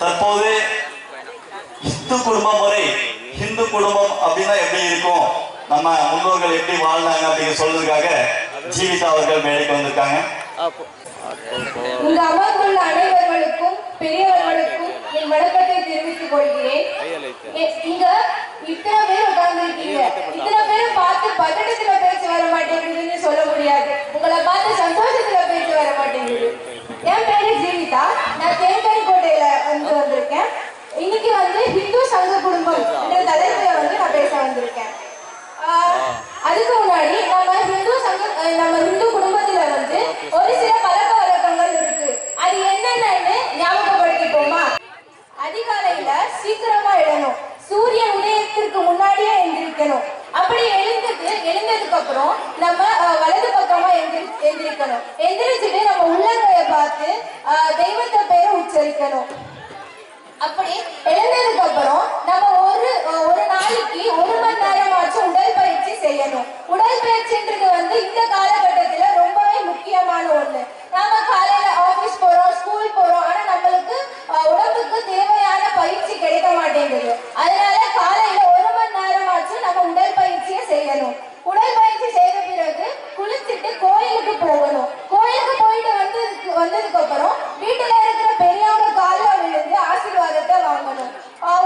தற்போது இந்து குடும்ப முறை ஹிந்து குடும்பம் அப்படின்னா எப்படி இருக்கும், நம்ம முன்னோர்கள் எப்படி வாழ்ந்தாங்க அப்படின்னு சொல்றதுக்காக ஜீவிதா அவர்கள் மேடைக்கு வந்திருக்காங்க. இங்கு அமர்ந்துள்ள அனைவர்களுக்கும் பெரியவர்களுக்கும் என் வணக்கத்தை தெரிவித்துக் கொள்கிறேன். இங்க இத்தனை பேர் உட்கார்ந்துருக்கீங்க, இத்தனை பேரும் பார்த்து பதட்டத்துல பேச்சு வர மாட்டேங்குதுன்னு சொல்ல முடியாது. உங்களை பார்த்து சந்தோஷத்துல பேச்சு வர மாட்டேங்குது. என் பேரு ஜீவிதா, நான் தேன்கனிக்கோட்டையில வந்திருக்கேன். இன்னைக்கு ஹிந்து சங்க குடும்பம் என்ற தலைப்புல நான் பேச வந்திருக்கேன். அதுக்கு முன்னாடி நம்ம ஹிந்து குடும்பத்துல ஒரு சில பழக்க வழக்கங்கள் இருக்கு. அது என்னென்னு ஞாபகப்படுத்திப்போமா? அதிகாலையில சீக்கிரமா எழணும், சூரியன் உதயத்திற்கு முன்னாடியே எந்திரிக்கணும். அப்படி எழுந்ததுக்கு அப்புறம் நம்ம வலது பக்கமா எந்திரிக்கணும். எந்திரிச்சுட்டு நம்ம உள்ளங்கைய பார்த்து தெய்வத்தை பேரை உச்சரிக்கணும். அப்படி எழுந்ததுக்கு அப்புறம் நம்ம ஒரு நாளைக்கு 1 மணி நேரமாச்சும் உடற்பயிற்சி செய்யணும். உடற்பயிற்சின்றது இந்த காலகட்டத்துல ரொம்பவே முக்கியமான ஒண்ணு. நாம காலையில ஆபீஸ் போறோம், ஸ்கூல் போறோம், ஆனா நம்மளுக்கு உடம்புக்கு தேவையான பயிற்சி கிடைக்க மாட்டேங்குது. அதனால காலையில 1 மணி நேரமாச்சும் நம்ம உடற்பயிற்சியை செய்யணும். உடற்பயிற்சி செய்த பிறகு குளிச்சுட்டு கோயிலுக்கு போகணும். கோயிலுக்கு போயிட்டு வந்ததுக்கு அப்புறம் வீட்டுல இருக்கிற பெரியவங்க காலில் விழுந்து ஆசீர்வாதத்தை வாங்கணும்.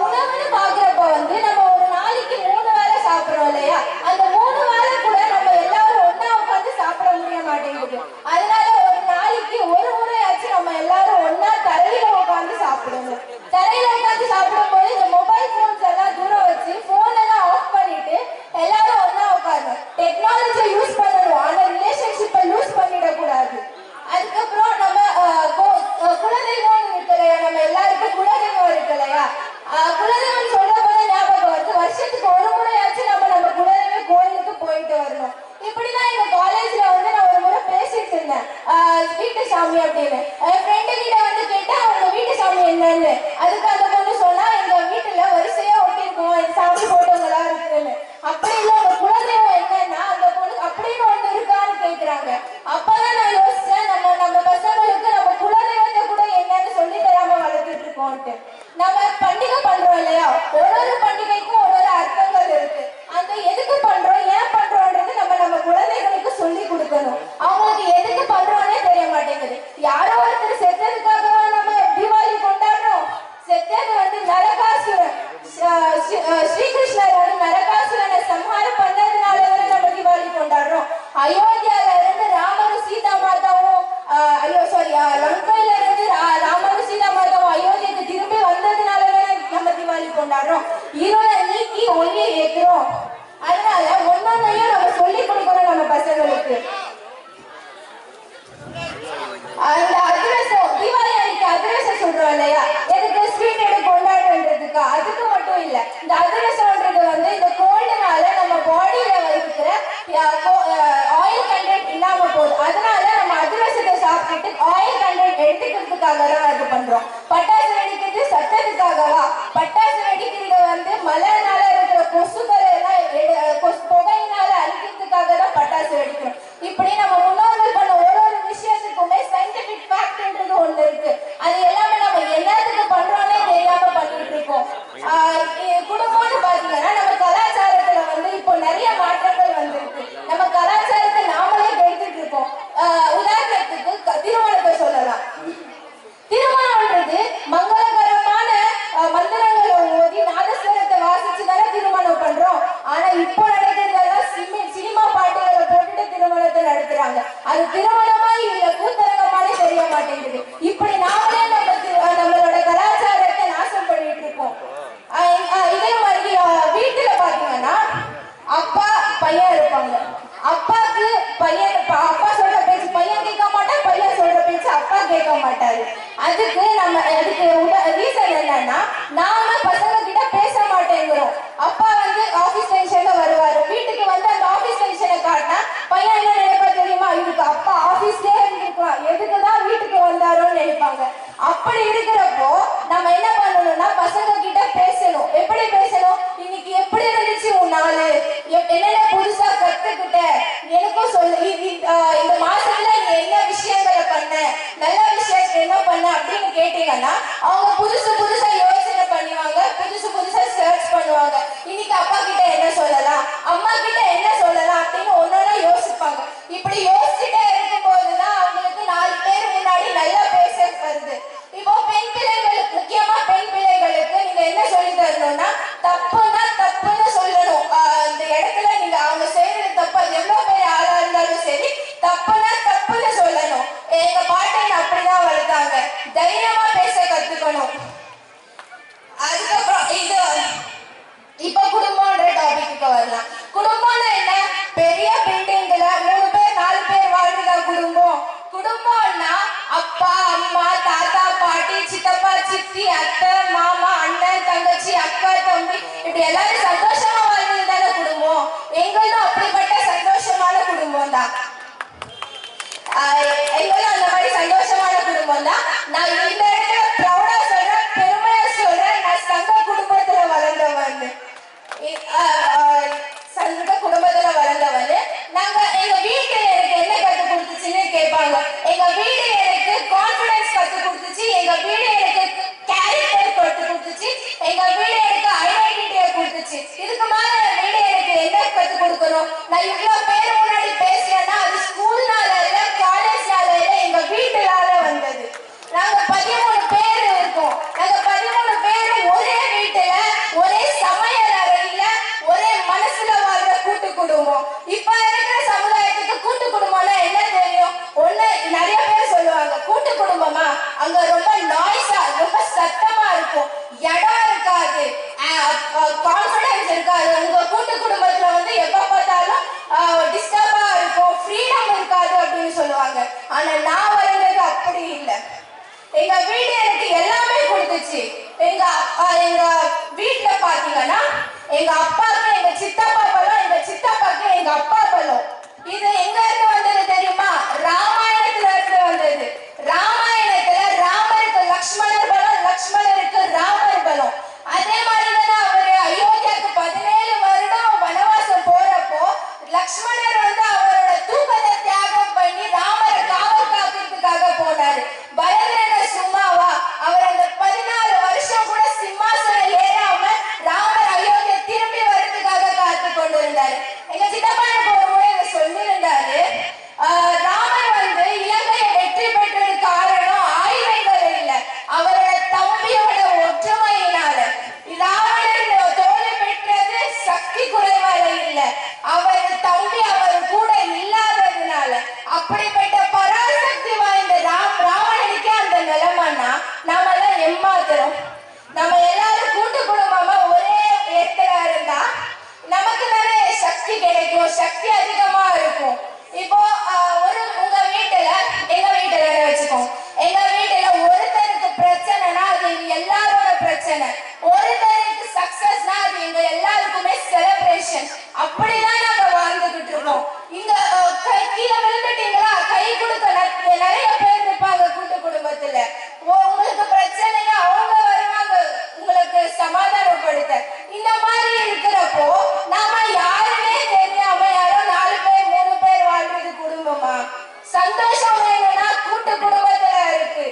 உணவுன்னு பாக்குறப்ப நம்ம ஒரு நாளைக்கு 3 வேளை சாப்பிடுறோம் இல்லையா? அந்த 3 வேளை கூட நம்ம எல்லாரும் ஒன்னா உட்காந்து சாப்பிட முடிய மாட்டேங்குது. அதனால ஒரு நாளைக்கு ஒரு முறையாச்சும் நம்ம எல்லாரும் ஒன்னா தரையில உட்காந்து சாப்பிடணும். தரையில உட்காந்து சாப்பிடும் போது இந்த மொபைல் போன்ஸ் எல்லாம் தூரம் வச்சு போன் எல்லாம் ஆஃப் பண்ணிட்டு எல்லாரும் ஒன்னா உட்காரணும். டெக்னாலஜியை யூஸ் பண்ணணும், ஆனா ரிலேஷன்ஷிப்பை யூஸ் பண்ணிடக்கூடாது. அதுக்கப்புறம் நம்ம குலதெய்வம் இருக்கு இல்லையா, நம்ம எல்லாருக்கும் குலதெய்வம் இருக்கு இல்லையா? குலதெய்வம் சொல்ற போது ஞாபகம் வருது, வருஷத்துக்கு ஒரு முறையாச்சும் நம்ம குலதெய்வ கோயிலுக்கு போயிட்டு வரணும். இப்படிதான் எங்க காலேஜ்ல நான் ஒரு முறை பேசிட்டு இருந்தேன், வீட்டு சாமி அப்படின்னு. என் ஃப்ரெண்டு கிட்ட கேட்டா அவங்க வீட்டு சாமி என்னன்னு. அதுக்கு அந்த பொண்ணு சொன்னா, எங்க வீட்டுல வரிசையா ஒட்டிருக்கோம், என் சாமி போட்டோங்களா இருக்குன்னு. அப்படி இல்ல, உங்க குலதெய்வம் என்னன்னா அந்த பொண்ணுக்கு அப்படின்னு ஒண்ணு இருக்கான்னு கேக்குறாங்க. அப்பதான் நான் யோசிச்சேன், நம்ம பசங்களுக்கு நம்ம குலதெய்வத்தை கூட என்னன்னு சொல்லி தராம வளர்த்துட்டு இருக்கோம்ட்டு. நம்ம பண்டிகை பண்றோம் இல்லையா? ஒரு பண்டிகைக்கும் ஒரு அர்த்தங்கள் இருக்கு. அந்த எதுக்கு பண்றோம், ஏன் பண்றோம்ன்றது நம்ம குழந்தைகளுக்கு சொல்லி கொடுக்கணும். அவங்களுக்கு எதுக்கு பண்றோம்னே தெரிய மாட்டேங்குது. யாரோ ஒருத்தர் செத்ததுக்காகவா நம்ம தீபாவளி கொண்டாடுறோம்? செத்தது நரகாசுரன், ஸ்ரீகிருஷ்ணர் நரகாசுரனை சம்ஹாரம் பண்ணதுனால நம்ம தீபாவளி கொண்டாடுறோம். அயோத்தியால இருந்து ராமரும் சீதா மாதாவும் லங்கையில இருந்து ராமரும் சீதா மாதாவும் அயோத்தியக்கு திரும்பி வந்ததுனால நம்ம தீபாவளி கொண்டாடுறோம். இருளை நீக்கி ஒளியை ஏற்றுறோம். அதனால ஒன்னொன்னையும் நம்ம சொல்லி கொடுக்கணும் நம்ம பசங்களுக்கு. அந்த அதிரசம், தீபாவளி அன்னைக்கு அதிரசம் சொல்றோம் இல்லையா? எதுக்கு? ஸ்வீட் எடுத்து கொண்டாடுறதுக்கா? அதுக்கு மட்டும் இல்ல, இந்த அதிரசம்ன்றது இந்த கோல்டுனால நம்ம பாடியில இருக்கிற ஆயில் கண்டென்ட் இல்லாம போகுது. அதனால நம்ம அதிரசத்தை சாப்பிட்டுட்டு ஆயில் கண்டென்ட் எடுத்துக்கிறதுக்காக தான் அது பண்றோம். பட்டாசு வெடிக்கிறது சத்தத்துக்காகவா? பட்டாசு வெடிக்கிறது மழைனால இருக்கிற கொசுக்களை எல்லாம் புகையினால அழிக்கிறதுக்காக தான் பட்டாசு வெடிக்கிறோம். இப்படி நம்ம முன்னோர்கள் பண்ண ஒரு விஷயத்துக்குமே சயின்டிபிக் ஃபேக்ட்ன்றது ஒண்ணு இருக்கு. அது எல்லாமே நம்ம என்னத்துக்கு பண்றோம்னே தெரியாம பண்ணிட்டு இருக்கோம். குடும்பம்னு பாத்தீங்கன்னா நம்ம கலாச்சாரத்துல இப்போ நிறைய மாற்றங்கள் வந்திருக்கு. நம்ம கலாச்சாரத்தை நாமளே எடுத்துட்டு இருக்கோம். உதாரணத்துக்கு திருமணத்தை சொல்லலாம். திருமணம்ன்றது மங்களகரமான மந்திரங்களை ஓதி நாதஸ்வரத்தை வாசிச்சு தானே திருமணம் பண்றோம். ஆனா இப்போ நடக்கிறதெல்லாம் சினிமா பாட்டுகளை போட்டுட்டு திருமணத்தை நடத்துறாங்க. அது திருமணமா இல்ல கூத்தரங்கமானே தெரிய மாட்டேங்குது. இப்படி நாமளே நம்மளோட கலாச்சாரத்தை நாசம் பண்ணிட்டு இருக்கோம். இதே மாதிரி வீட்டுல பாத்தீங்கன்னா அப்பா பையன் இருப்பாங்க. அப்பாக்கு பையன், அப்பா சொல்ற பேச்சு பையன் கேட்க மாட்டான், பையன் சொல்ற பேச்சு அப்பா கேட்க மாட்டாரு. அதுக்கு ரீசன் என்னன்னா, நாம பசங்க கிட்ட பேச மாட்டேங்கிறோம். அப்பா ஆபீஸ் டென்ஷன்ல வருவாரு, வீட்டுக்கு அந்த ஆபீஸ் டென்ஷனை காட்டினா பையன் என்ன நினைப்பா தெரியுமா? இதுக்கு அப்பா ஆபீஸ்லயே இருந்திருக்கலாம், எதுக்குதான் வீட்டுக்கு வந்தாரோன்னு நினைப்பாங்க. அப்படி இருக்கிறப்போ நம்ம என்ன பண்ணணும்னா பசங்க கிட்ட பேசணும். எப்படி பேசணும்? இன்னைக்கு எப்படி இருந்துச்சு உன் நாள், என்னென்ன புதுசா கத்துக்கிட்ட, எனக்கும் சொல்லு. இந்த மாசத்துல நீ என்ன விஷயங்களை பண்ண, நல்ல விஷயம் என்ன பண்ண அப்படின்னு கேட்டீங்கன்னா அவங்க புதுசு புதுசா யோசனை பண்ணுவாங்க, புதுசு புதுசா சர்ச் பண்ணுவாங்க. இன்னைக்கு அப்பா கிட்ட என்ன சொல்லலாம், அம்மா கிட்ட என்ன சொல்லலாம் அப்படின்னு ஒன்னொன்னா யோசிப்பாங்க. இப்படி யோசிச்சுட்டே இருக்கும் போதுதான் அவங்களுக்கு 4 பேர் முன்னாடி நல்லா பேச வருது. இப்போ பெண் பிள்ளைகளுக்கு, முக்கியமா பெண் பிள்ளைகளுக்கு நீங்க என்ன சொல்லி தரணும்னா, தப்புன்னா தப்புன்னு சொல்லணும். இந்த இடத்துல நீங்க அவங்க செய்யறது தப்பு, அது எவ்வளவு பெரிய ஆளா இருந்தாலும் சரி, தப்புன்னா தப்புன்னு சொல்லணும். எங்க பாட்டி அப்படிதான் வளர்த்தாங்க. தைரியமா பேச கத்துக்கணும். அதுக்கப்புறம் இப்ப குடும்பம்ன்ற டாபிக்கு வரலாம். குடும்பம்னா என்ன? பெரிய பில்டிங்ல 3 பேர் 4 பேர் வாழ்றதா குடும்பம்? குடும்பம்னா அப்பா அம்மா தாத்தா பாட்டி சித்தப்பா சித்தி அத்தை மாமா அண்ணன் தங்கச்சி அக்கா தம்பி இப்படி எல்லாரும் சந்தோஷமா வாழ்றது தானே குடும்பம். எங்களும் அப்படிப்பட்ட சந்தோஷமான குடும்பம் தான். எங்களும் அந்த மாதிரி சந்தோஷமான குடும்பம் தான். நான் இந்த இடத்துல ப்ரௌடா சொல்றேன், பெருமையா சொல்றேன், நான் சங்க குடும்பத்துல வளர்ந்தவன். சங்க குடும்பத்துல வளர்ந்தவன். நாங்க எங்க வீட்டுல எனக்கு என்ன கத்து கொடுத்துச்சுன்னு கேட்பாங்க. எங்க வீடு எனக்கு கான்பிடன்ஸ் கத்து கொடுத்துச்சு, எங்க வீடு எனக்கு கேரக்டர் கத்து கொடுத்துச்சு, எங்க வீடு எனக்கு ஐடென்டிட்டியை கொடுத்துச்சு. இதுக்கு மேல வீடு எனக்கு என்ன கத்து கொடுக்கணும்? நான் இவ்வளவு பேர் முன்னாடி பேசுறேன்னா அது ஸ்கூல்னால இல்ல, காலேஜ்னால இல்ல, எங்க வீட்டுனால வந்தது. நாங்க 13 பேர் இருக்கோம். நாங்க 13 பேரும் ஒரே வீட்டுல ஒரே சமையல் அறையில ஒரே மனசுல வாழ்ற கூட்டு குடும்பம். இப்ப இருக்கிற சமுதாயத்துக்கு கூட்டு குடும்பம்னா என்ன தெரியும்? ஒண்ணு நிறைய பேர் சொல்லுவாங்க, கூட்டு குடும்பமா அங்க ரொம்ப நாய்ஸா ரொம்ப சத்தமா இருக்கும், இடம் இருக்காது, கான்ஃபிடன்ஸ் இருக்காது. உங்க கூட்டு குடும்பத்துல வந்து எப்ப பார்த்தாலும் டிஸ்டர்பா இருக்கும், ஃப்ரீடம் இருக்காது அப்படின்னு சொல்லுவாங்க. ஆனா நான் வளர்ந்தது அப்படி இல்லை. எங்க வீடு எனக்கு எல்லாமே கொடுத்துச்சு. எங்க வீட்டுல பாத்தீங்கன்னா எங்க அப்பாவுக்கு எங்க சித்தப்பா பலம், எங்க சித்தப்பாக்கு எங்க அப்பா பலம். இது எங்க இருந்து வந்தது தெரியுமா? ராமாயணத்துல இருந்து வந்தது. ராமாயணத்துல ராமருக்கு லக்ஷ்மணர் பலம், லக்ஷ்மணருக்கு ராமர் பலம். அதே மாதிரிதான் அவரு அயோத்தியாவுக்கு 17 வருடம் வனவாசம் போறப்போ லக்ஷ்மணர் வந்து அவரோட தூக்கத்தை தியாகம் பண்ணி ராமரை காவல் காக்கிறதுக்காக போனாரு. பரதன சும்மாவா? அவர் அந்த 14 வருஷம் கூட சிம்மாசனம் ஏறாம ராமர் அயோத்தியை திரும்பி வர்றதுக்காக காத்து கொண்டிருந்தாரு. எங்க சித்தப்பா எனக்கு ஒரு முறை சொல்லியிருந்தாரு, ராமர் வந்து இலங்கையை வெற்றி பெற்றது காரணம் ஆயுதங்கள் இல்லை, அவரோட தம்பியோட ஒற்றுமையினால. ராவணன் தோல்வி பெற்றது சக்தி குறைவால இல்லை, அவர் தம்பி அவர் கூட இல்லாததுனால. அப்படிப்பட்ட பராசக்தி வாய்ந்த ராவணனுக்கே அந்த நிலைமைன்னா நாம எல்லாம் ஏமாத்துறோம். நம்ம எல்லாரும் கூட்டு குடும்பமா ஒரே இடத்துல இருந்தா நமக்கு தானே சக்தி கிடைக்கும், சக்தி அதிகமா இருக்கும். இப்போ உங்க வீட்டுல எங்க வீட்டுல வச்சுக்கோம், எங்க வீட்டுல ஒருத்தருக்கு பிரச்சனைனா அது எல்லாரோட பிரச்சனை, ஒருத்தருக்கு சக்சஸ்னா அது எங்க எல்லாருக்குமே செலிப்ரேஷன். அப்படிதான் நாங்க வாழ்ந்துகிட்டு இருக்கோம். இங்க கீழே விழுந்துட்டீங்களா, கை கொடுக்க நிறைய பேர் இருப்பாங்க கூட்டு குடும்பத்துல. உங்களுக்கு பிரச்சனைனா அவங்க வருவாங்க உங்களுக்கு சமாதானப்படுத்த. இந்த மாதிரி இருக்கிறப்போ நாம யாருமே தெரியாம யாரோ 4 பேர் 3 பேர் வாழ்றது குடும்பமா? சந்தோஷம் வேணும்னா கூட்டு குடும்பத்துல இருக்கு.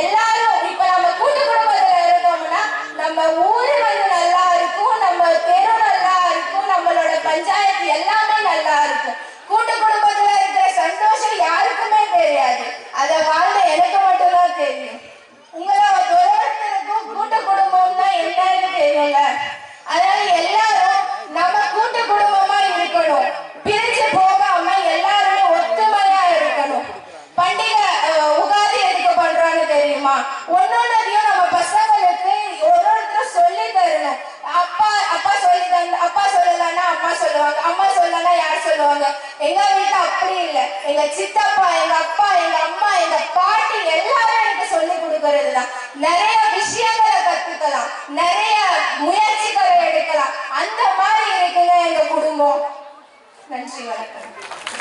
எல்லாரும் இப்ப நம்ம கூட்டு குடும்பத்துல இருந்தோம்னா நம்ம ஊரு வந்து நல்லா இருக்கும், நம்ம தெரு நல்லா இருக்கும், நம்மளோட பஞ்சாயத்து எல்லாமே நல்லா இருக்கும். கூட்டு குடும்பத்துல இருக்கிற சந்தோஷம் யாருக்குமே தெரியாது, அதை வாழ்ந்த எனக்கு மட்டும்தான் தெரியும். உங்களை ஒருத்தருக்கும் கூட்டு குடும்பம்னா என்னன்னு தெரியல. அதனால எல்லாரும் நம்ம கூட்டு குடும்பமா இருக்கணும், பிரிஞ்சு போகாம எல்லாருமே ஒத்துமையா இருக்கணும். பண்டிகை உகாதி எதுக்கு பண்றான்னு தெரியுமா? ஒன்னொன்னையும் நம்ம பசங்களுக்கு ஒருத்தரும் சொல்லி தரணும். அப்பா சொல்லி தந்த அப்பா சொல்லலன்னா அம்மா சொல்லுவாங்க, அம்மா சொல்லலன்னா யார் சொல்லுவாங்க? எங்க வீட்டுல அப்படி இல்லை. எங்க சித்தப்பா எங்க அப்பா எங்க அம்மா எங்க பாட்டி எல்லாரும் எனக்கு சொல்லி கொடுக்கறது தான். நிறைய விஷயங்களை கத்துக்கலாம், நிறைய முயற்சிகளை எடுக்கலாம். அந்த மாதிரி இருக்குங்க எங்க குடும்பம். நன்றி, வணக்கம்.